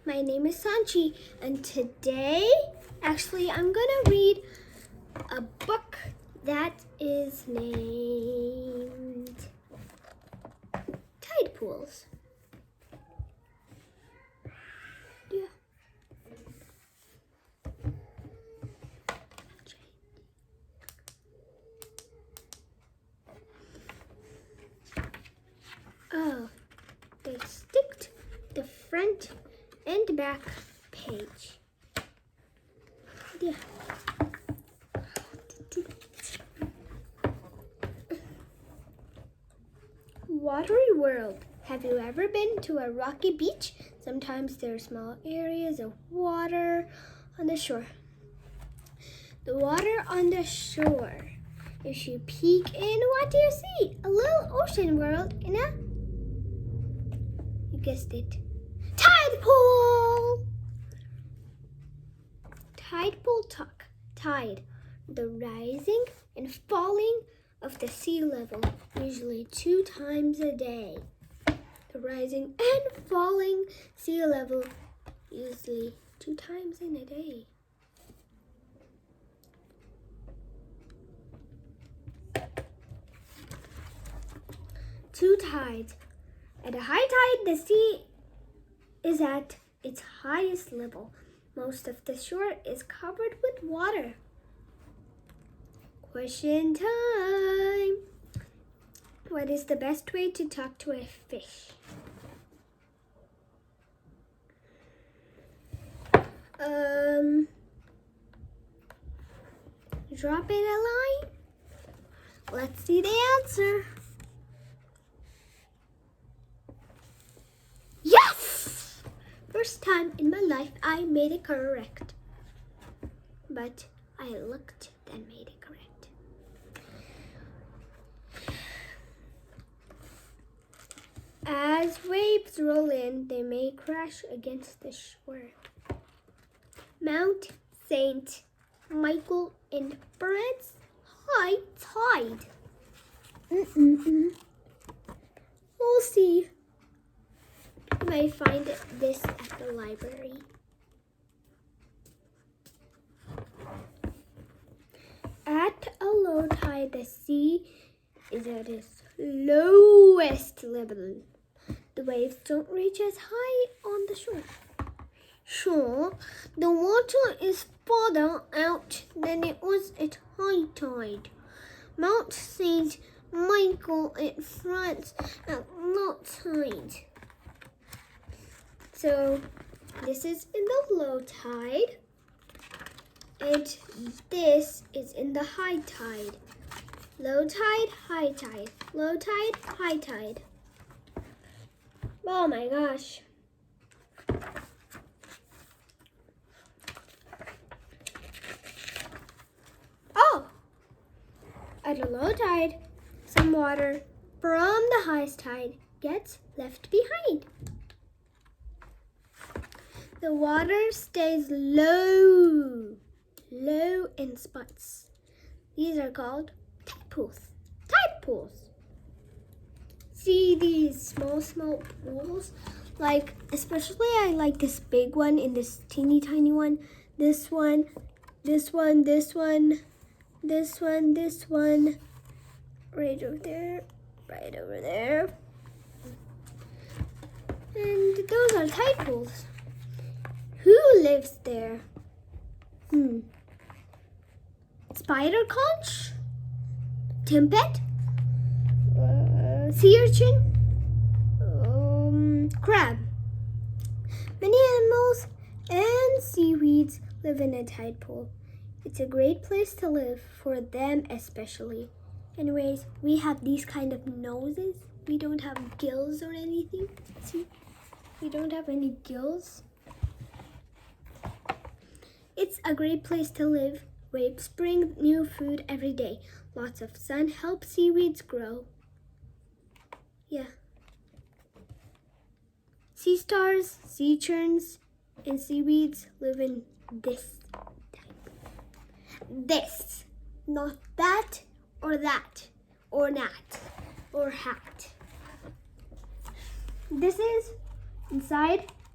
My name is Sanchi, and today, I'm gonna read a book that is named Tide Pools. Yeah. Oh, they sticked the front and back page. Yeah. Watery world. Have you ever been to a rocky beach? Sometimes there are small areas of water on the shore. The water on the shore. If you peek in, what do you see? A little ocean world in a, you guessed it, tide pool! Tide pool talk. Tide, the rising and falling of the sea level, usually 2 times a day. The rising and falling sea level, usually 2 times in a day. Two tides. At a high tide, the sea is at its highest level. Most of the shore is covered with water. Question time. What is the best way to talk to a fish? Drop it a line. Let's see the answer. Yes! First time in my life I made it correct. But I looked and made it correct. As waves roll in, they may crash against the shore. Mount St. Michael in France, high tide. We'll see. You may find this at the library. At a low tide, the sea is at its lowest level. The waves don't reach as high on the shore. Sure, the water is farther out than it was at high tide. Mount St. Michael in France at low tide. So this is in the low tide, and this is in the high tide. Low tide, high tide. Low tide, high tide. Oh my gosh. Oh! At a low tide, some water from the highest tide gets left behind. The water stays low in spots. These are called tide pools. Tide pools. See these small pools? Especially I like this big one and this teeny tiny one. This one, this one, this one, this one, this one. Right over there, right over there. And those are tide pools. Who lives there? Spider conch? Timpet? Sea urchin? Crab. Many animals and seaweeds live in a tide pool. It's a great place to live, for them especially. Anyways, we have these kind of noses. We don't have gills or anything. See? We don't have any gills. It's a great place to live. Waves bring new food every day. Lots of sun helps seaweeds grow. Yeah. Sea stars, sea terns, and seaweeds live in this type. This, not that, or that, or that, or hat. This is inside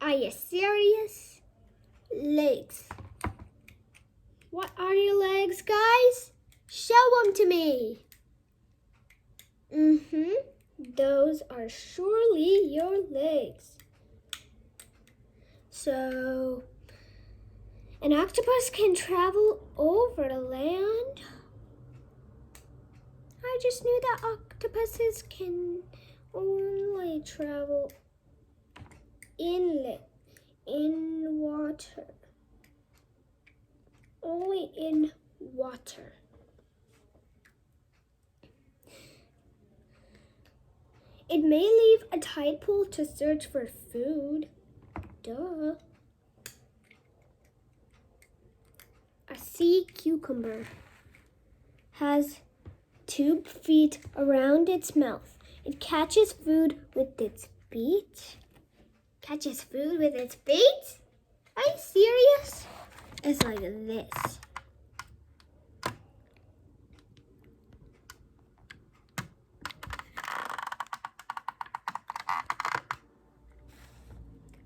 Are you serious? Legs. What are your legs, guys? Show them to me. Those are surely your legs. So, an octopus can travel over land? I just knew that octopuses can only travel in water. Only in water. It may leave a tide pool to search for food. Duh. A sea cucumber has 2 feet around its mouth. It catches food with its feet. Catches food with its feet? Are you serious? It's like this.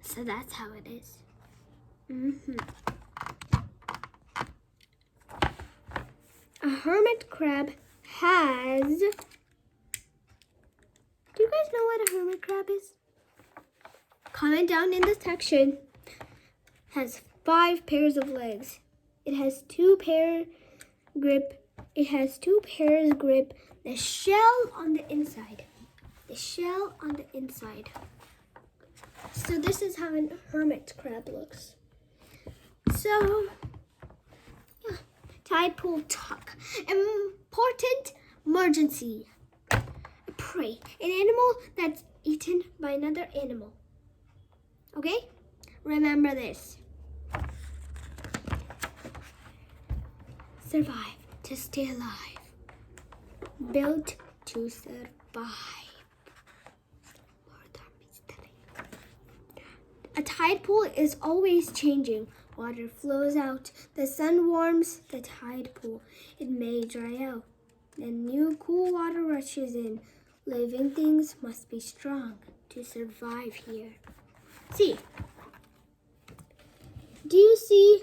So that's how it is. A hermit crab has... Do you guys know what a hermit crab is? Comment down in the section. Has 5 pairs of legs. It has 2 pairs grip. It has 2 pairs grip. The shell on the inside. The shell on the inside. So this is how a hermit crab looks. So, yeah. Tide pool tuck. Important emergency. Prey. An animal that's eaten by another animal. Okay? Remember this. Survive to stay alive. Built to survive. A tide pool is always changing. Water flows out. The sun warms the tide pool. It may dry out. Then new cool water rushes in. Living things must be strong to survive here. See. Do you see?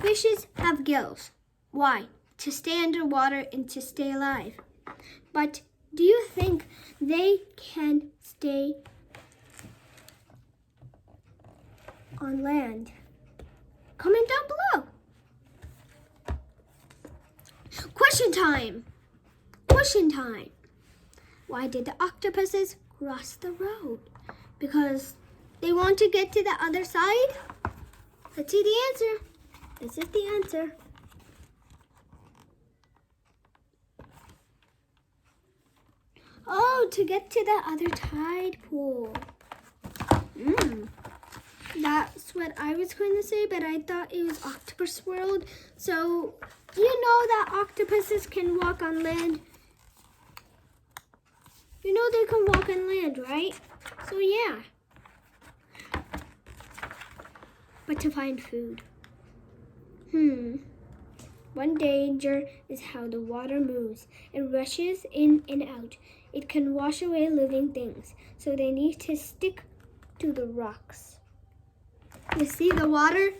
Fishes have gills. Why? To stay underwater and to stay alive. But do you think they can stay on land? Comment down below. Question time. Question time. Why did the octopuses cross the road? Because they want to get to the other side? Let's see the answer. This is the answer. Oh, to get to the other tide pool. That's what I was going to say, but I thought it was Octopus World. So, you know that octopuses can walk on land. You know they can walk on land, right? So, yeah. But to find food. One danger is how the water moves. It rushes in and out. It can wash away living things, so they need to stick to the rocks. You see the water?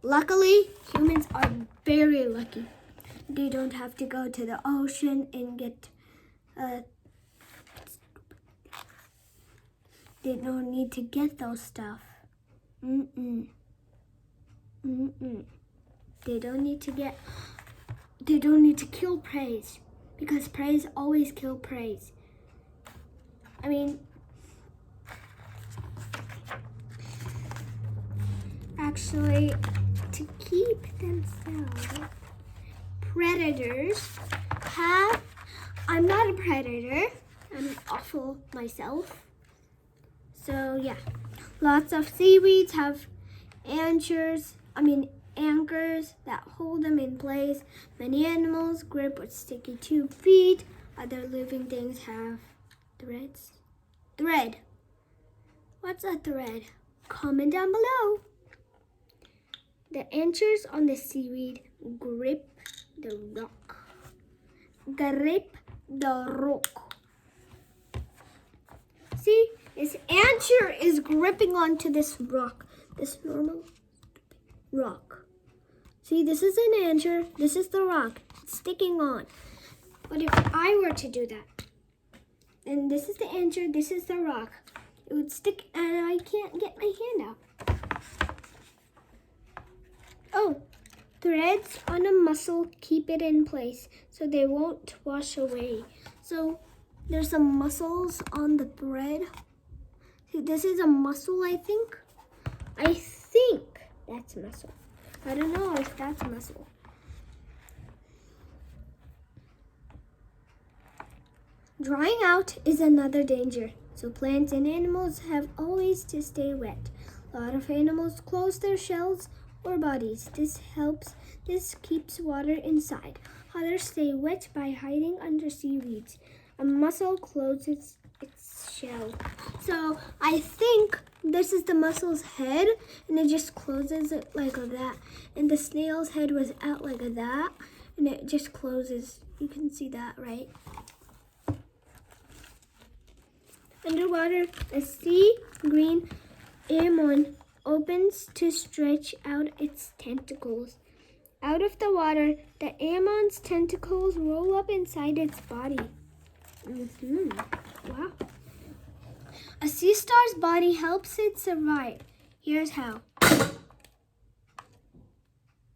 Luckily, humans are very lucky. They don't have to go to the ocean and get... they don't need to get those stuff. They don't need to kill prey, because prey always kill prey. I mean, actually, to keep themselves, predators have... I'm not a predator. I'm awful myself. So yeah, lots of seaweeds have anchors that hold them in place. Many animals grip with sticky 2 feet. Other living things have threads. Thread. What's a thread? Comment down below. The anchors on the seaweed grip the rock. Grip the rock. See, This anchor is gripping onto this rock, this normal rock. See, this is an anchor, this is the rock. It's sticking on. But if I were to do that, and this is the anchor, this is the rock, it would stick and I can't get my hand out. Oh, threads on a mussel keep it in place so they won't wash away. So there's some mussels on the thread. See, this is a mussel, I think. I think that's a mussel. I don't know if that's a mussel. Drying out is another danger, so plants and animals have always to stay wet. A lot of animals close their shells or bodies. This keeps water inside. Others stay wet by hiding under seaweeds. A mussel closes its shell. So I think this is the mussel's head, and it just closes it like that. And the snail's head was out like that, and it just closes. You can see that, right? Underwater, a sea green anemone opens to stretch out its tentacles. Out of the water, the anemone's tentacles roll up inside its body. Wow. A sea star's body helps it survive. Here's how.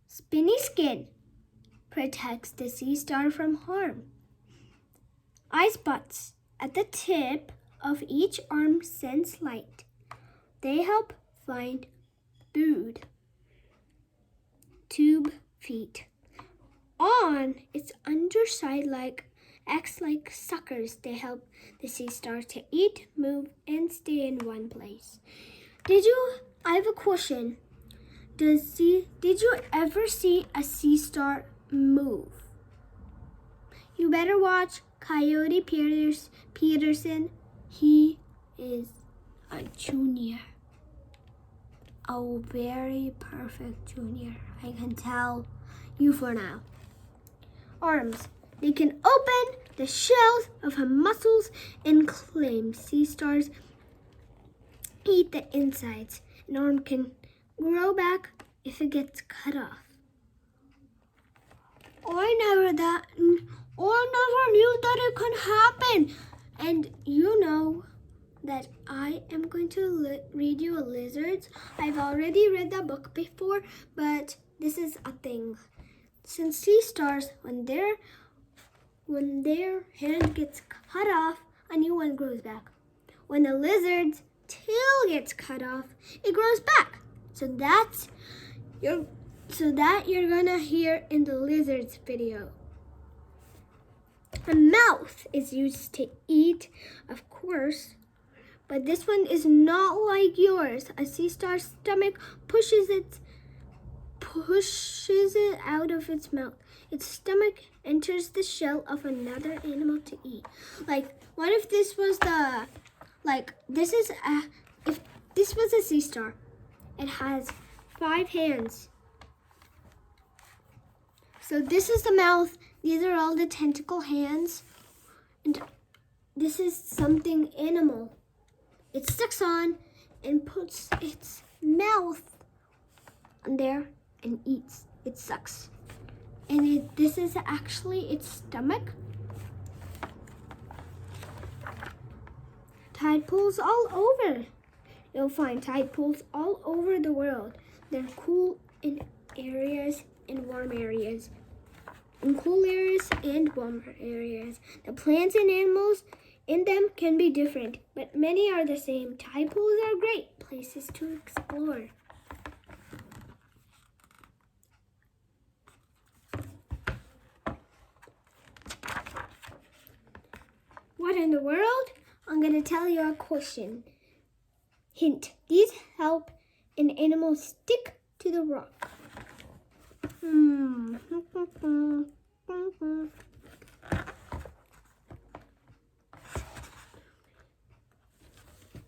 Spiny skin protects the sea star from harm. Eye spots at the tip of each arm sense light. They help find food. Tube feet. On its underside acts like suckers. They help the sea star to eat, move, and stay in one place. I have a question. Did you ever see a sea star move? You better watch Coyote Peterson. He is a junior. A very perfect junior. I can tell you for now. Arms. They can open the shells of mussels and clams. Sea stars eat the insides. An arm can grow back if it gets cut off. I never knew that it could happen. And you know that I am going to read you a lizard. I've already read that book before, but this is a thing. Since sea stars, when their hand gets cut off, a new one grows back. When a lizard's tail gets cut off, it grows back. So that you're gonna hear in the lizard's video. A mouth is used to eat, of course, but this one is not like yours. A sea star's stomach pushes it out of its mouth. Its stomach enters the shell of another animal to eat. Like, what if this was if this was a sea star? It has 5 hands. So this is the mouth. These are all the tentacle hands. And this is something animal. It sticks on and puts its mouth on there and eats. It sucks. And this is actually its stomach. Tide pools all over. You'll find tide pools all over the world. They're cool in areas and warm areas. In cool areas and warmer areas. The plants and animals in them can be different, but many are the same. Tide pools are great places to explore. What in the world? I'm going to tell you a question. Hint. These help an animal stick to the rock.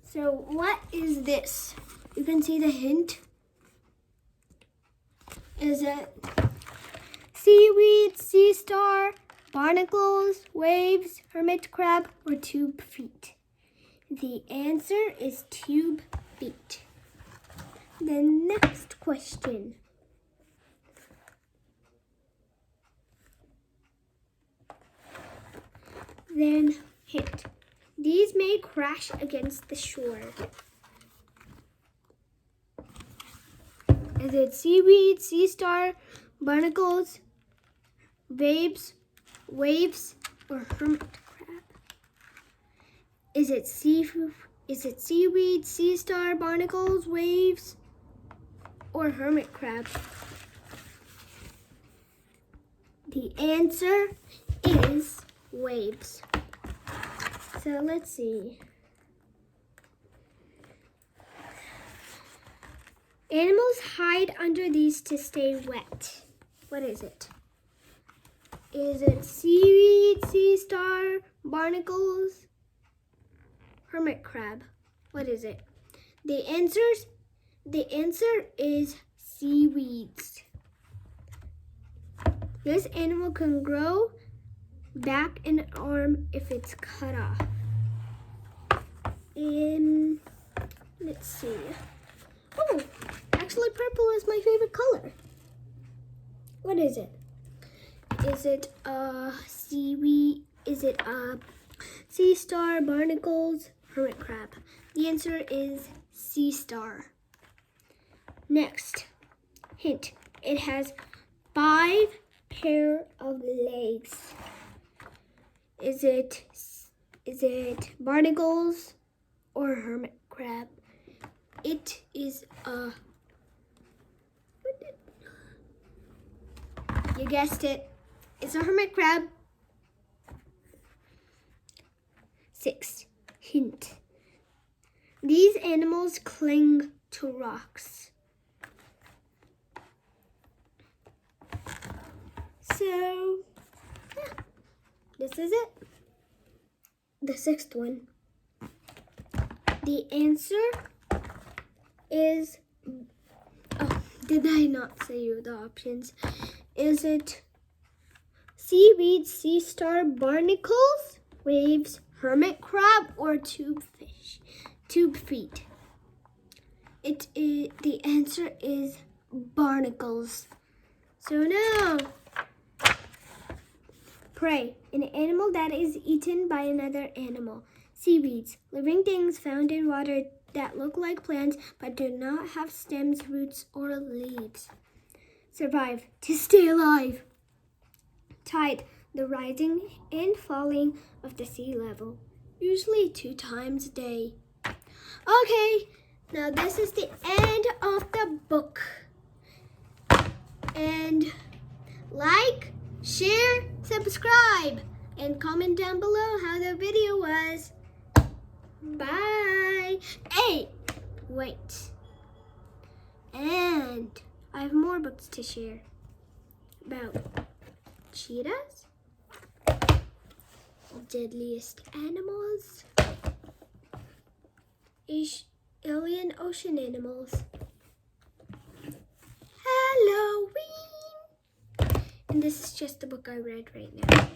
So what is this? You can see the hint. Is it seaweed, sea star, barnacles, waves, hermit crab, or tube feet? The answer is tube feet. The next question. Then hint. These may crash against the shore. Is it seaweed, sea star, barnacles, waves, or hermit crab? Is it seaweed, sea star, barnacles, waves, or hermit crab? The answer is waves. So let's see. Animals hide under these to stay wet. What is it? Is it seaweed, sea star, barnacles, hermit crab? What is it? The answer is seaweeds. This animal can grow back an arm if it's cut off. Let's see. Oh, actually purple is my favorite color. What is it? Is it seaweed? Is it sea star, barnacles, hermit crab? The answer is sea star. Next, hint. It has 5 pair of legs. Is it barnacles or hermit crab? It is you guessed it. It's a hermit crab. 6. Hint. These animals cling to rocks. So, yeah, this is it. The 6th one. The answer is, oh, did I not say you the options? Is it seaweed, sea star, barnacles, waves, hermit crab, or tube feet? The answer is barnacles. So now, prey, an animal that is eaten by another animal. Seaweeds, living things found in water that look like plants but do not have stems, roots, or leaves. Survive, to stay alive. Tide, the rising and falling of the sea level, usually 2 times a day. Okay, now this is the end of the book. And like, share, subscribe, and comment down below how the video was. Bye. Hey, wait. And I have more books to share about cheetahs, deadliest animals, alien ocean animals, Halloween. And this is just the book I read right now.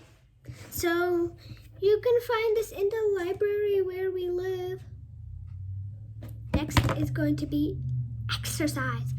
So you can find this in the library where we live. Next is going to be exercise.